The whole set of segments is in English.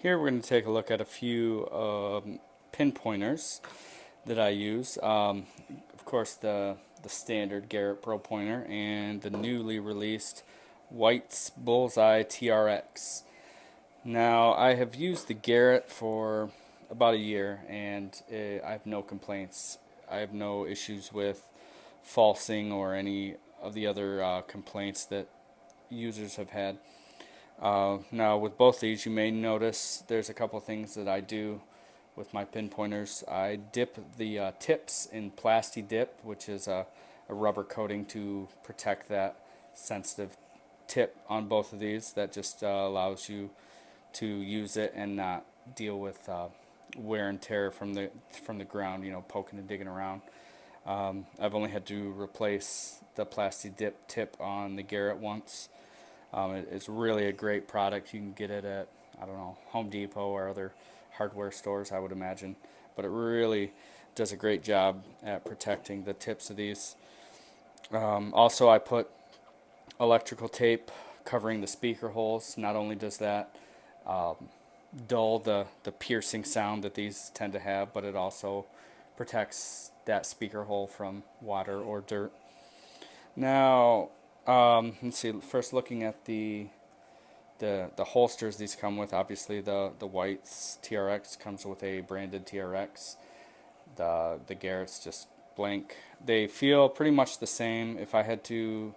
Here we're going to take a look at a few pin pointers that I use. Of course, the standard Garrett Pro pointer and the newly released White's Bullseye TRX. Now, I have used the Garrett for about a year, and I have no complaints. I have no issues with falsing or any of the other complaints that users have had. Now, with both these, you may notice there's a couple things that I do with my pin pointers. I dip the tips in Plasti Dip, which is a rubber coating to protect that sensitive tip on both of these. That just allows you to use it and not deal with wear and tear from the ground. You know, poking and digging around. I've only had to replace the Plasti Dip tip on the Garrett once. It's really a great product. You can get it at, I don't know, Home Depot or other hardware stores, I would imagine. But it really does a great job at protecting the tips of these. Also, I put electrical tape covering the speaker holes. Not only does that um, dull the piercing sound that these tend to have, but it also protects that speaker hole from water or dirt. Now, let's see. First, looking at the holsters these come with. Obviously, the White's TRX comes with a branded TRX. The Garrett's just blank. They feel pretty much the same. If I had to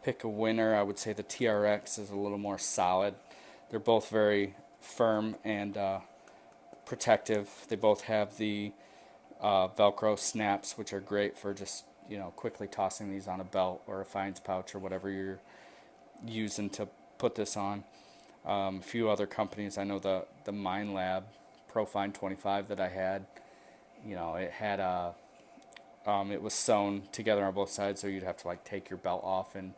pick a winner, I would say the TRX is a little more solid. They're both very firm and protective. They both have the Velcro snaps, which are great for just quickly tossing these on a belt or a fines pouch or whatever you're using to put this on. A few other companies, I know the MindLab Profine 25 that I had, it had it was sewn together on both sides, so you'd have to like take your belt off and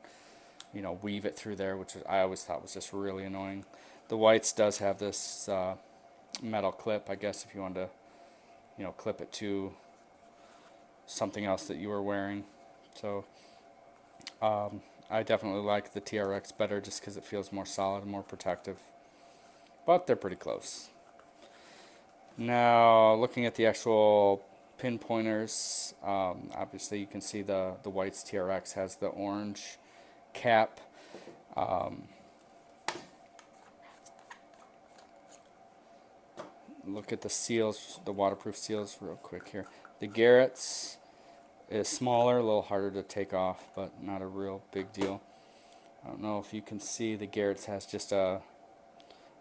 weave it through there, which I always thought was just really annoying. The Whites does have this metal clip, I guess, if you wanted to clip it to something else that you were wearing. So I definitely like the TRX better just because it feels more solid and more protective. But they're pretty close. Now, looking at the actual pin pointers, obviously you can see the White's TRX has the orange cap. Um, look at the seals, the waterproof seals real quick here. The Garrett's is smaller, a little harder to take off, but not a real big deal. I don't know if you can see the Garrett's has just a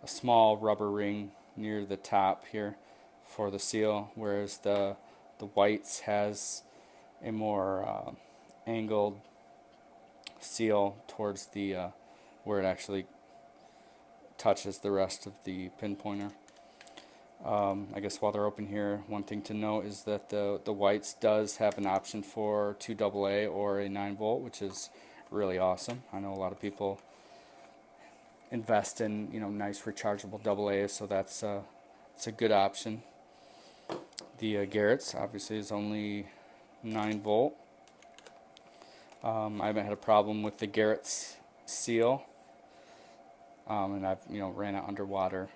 small rubber ring near the top here for the seal, whereas the White's has a more angled seal towards the where it actually touches the rest of the pin pointer. I guess while they're open here, one thing to note is that the Whites does have an option for 2 AA or a 9 volt, which is really awesome. I know a lot of people invest in nice rechargeable AA's, so that's it's a good option. The Garrett's obviously is only 9 volt. I haven't had a problem with the Garrett's seal, and I've ran it underwater.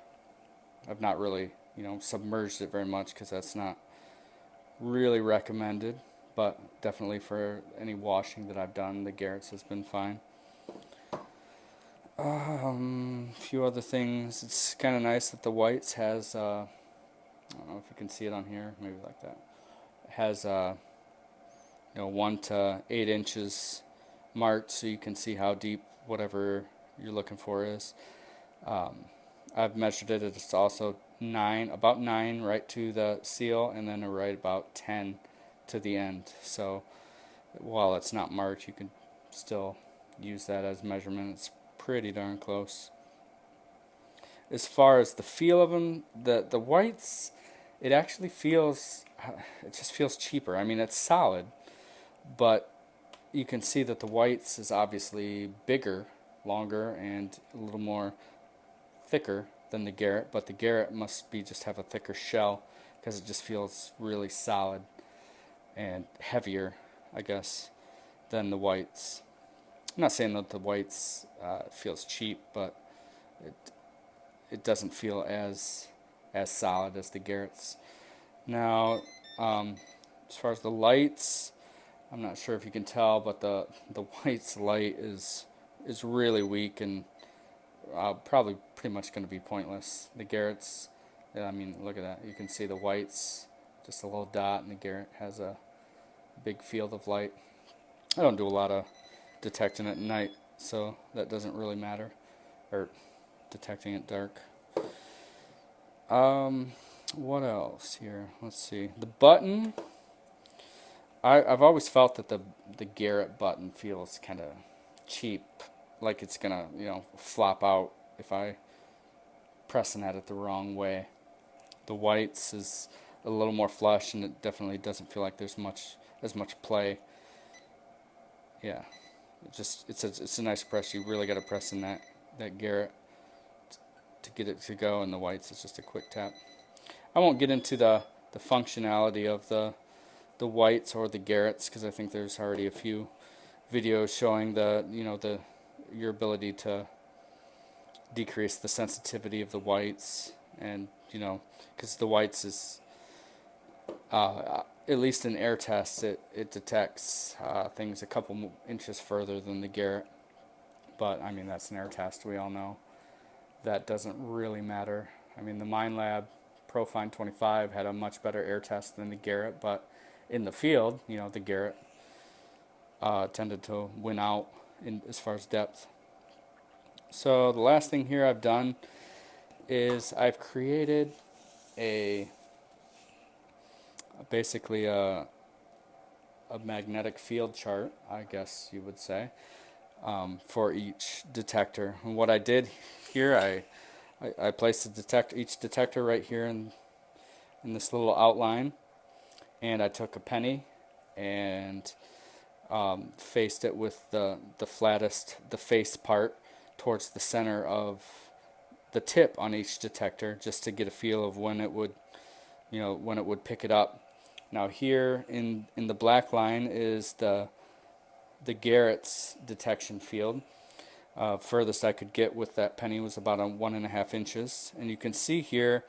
I've not really submerged it very much because that's not really recommended, but definitely for any washing that I've done, the Garrett's has been fine. A few other things. It's kind of nice that the Whites has, I don't know if you can see it on here, maybe like that. It has 1 to 8 inches marked, so you can see how deep whatever you're looking for is. I've measured it. It's also about 9 right to the seal, and then right about 10 to the end. So while it's not marked, you can still use that as measurement. It's pretty darn close. As far as the feel of them, the Whites, it actually feels, it just feels cheaper. I mean, it's solid, but you can see that the Whites is obviously bigger, longer, and a little more thicker than the Garrett, but the Garrett must be just have a thicker shell because it just feels really solid and heavier, I guess, than the Whites. I'm not saying that the Whites feels cheap, but it it doesn't feel as solid as the Garrett's. Now, as far as the lights, I'm not sure if you can tell, but the white's light is really weak and probably pretty much going to be pointless. The Garrett's, I mean, look at that. You can see the white's just a little dot, and the Garrett has a big field of light. I don't do a lot of detecting at night, so that doesn't really matter, or detecting at dark. What else here? Let's see. The button. I've always felt that the Garrett button feels kind of cheap, like it's gonna flop out if I pressing at it the wrong way. The whites is a little more flush, and it definitely doesn't feel like there's as much play. Yeah, it's a nice press. You really got to press in that Garrett to get it to go, and the whites is just a quick tap. I won't get into the functionality of the whites or the Garretts, because I think there's already a few videos showing your ability to decrease the sensitivity of the whites, and because the whites is at least in air tests it detects things a couple inches further than the Garrett, but I mean that's an air test, we all know that doesn't really matter. I mean the Minelab Profine 25 had a much better air test than the Garrett, but in the field, the Garrett tended to win out as far as depth. So the last thing here I've done is I've created basically a magnetic field chart, I guess you would say, for each detector. And what I did here, I placed each detector right here in this little outline, and I took a penny and faced it with the face part towards the center of the tip on each detector, just to get a feel of when it would pick it up. Now here in the black line is the Garrett's detection field. Furthest I could get with that penny was about 1.5 inches, and you can see here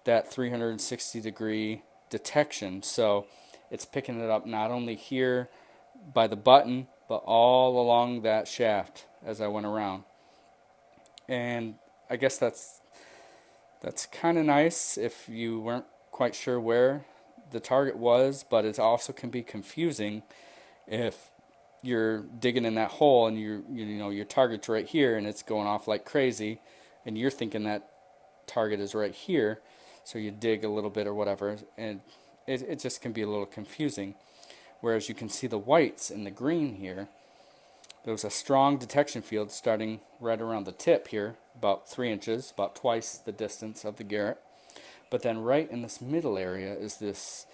that 360 degree detection. So it's picking it up not only here by the button, but all along that shaft as I went around. And I guess that's kind of nice if you weren't quite sure where the target was, but it also can be confusing if you're digging in that hole and your target's right here and it's going off like crazy, and you're thinking that target is right here, so you dig a little bit or whatever, and it just can be a little confusing. Whereas you can see the whites in the green here. There was a strong detection field starting right around the tip here, about 3 inches, about twice the distance of the Garrett. But then right in this middle area is this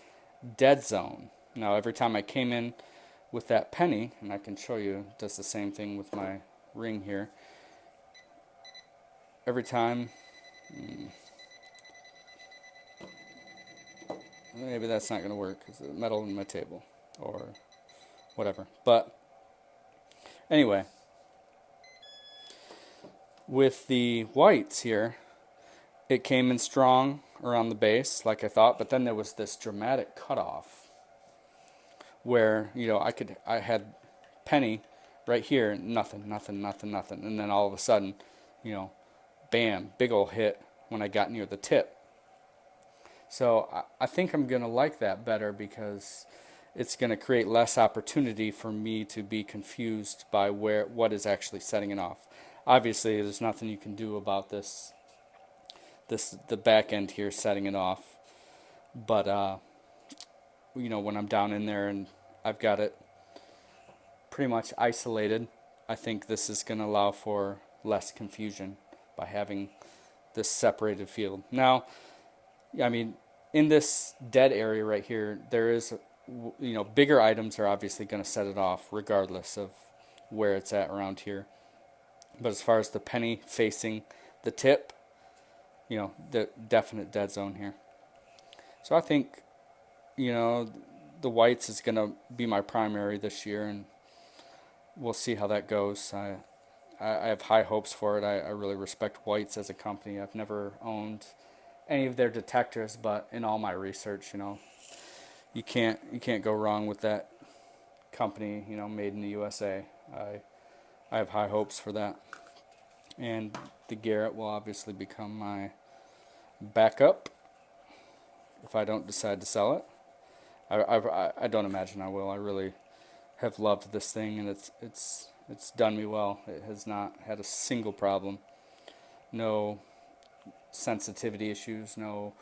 dead zone. Now every time I came in with that penny, and I can show you, it does the same thing with my ring here. Every time, maybe that's not going to work because the metal in my table or whatever. But anyway, with the whites here, it came in strong around the base like I thought, but then there was this dramatic cutoff where I had penny right here, nothing, and then all of a sudden, bam, big old hit when I got near the tip. So I think I'm gonna like that better, because it's gonna create less opportunity for me to be confused by what is actually setting it off. Obviously, there's nothing you can do about the back end here setting it off, but when I'm down in there and I've got it pretty much isolated, I think this is going to allow for less confusion by having this separated field. Now, I mean, in this dead area right here, there is, bigger items are obviously going to set it off regardless of where it's at around here. But as far as the penny facing the tip, the definite dead zone here. So I think, the whites is going to be my primary this year, and we'll see how that goes. I I have high hopes for it. I really respect Whites as a company. I've never owned any of their detectors, but in all my research, you can't go wrong with that company. Made in the USA. I have high hopes for that, and the Garrett will obviously become my backup if I don't decide to sell it. I don't imagine I will. I really have loved this thing, and it's done me well. It has not had a single problem. No sensitivity issues. No,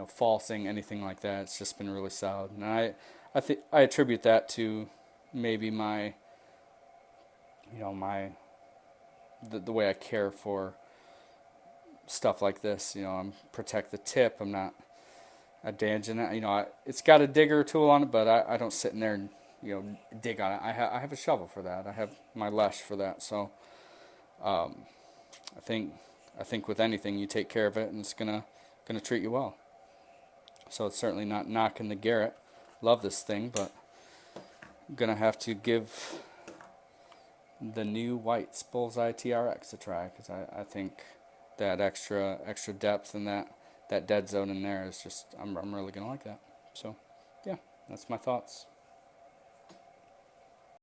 falsing, anything like that. It's just been really solid, and I attribute that to maybe my my the way I care for stuff like this. I'm protect the tip. I'm not a damaging it. It's got a digger tool on it, but I don't sit in there and dig on it. I have a shovel for that. I have my lesh for that. So I think I think with anything you take care of it and it's gonna treat you well. So it's certainly not knocking the Garrett. Love this thing, but I'm gonna have to give the new White's Bullseye TRX a try because I think that extra depth and that dead zone in there is just I'm really gonna like that. So yeah, that's my thoughts.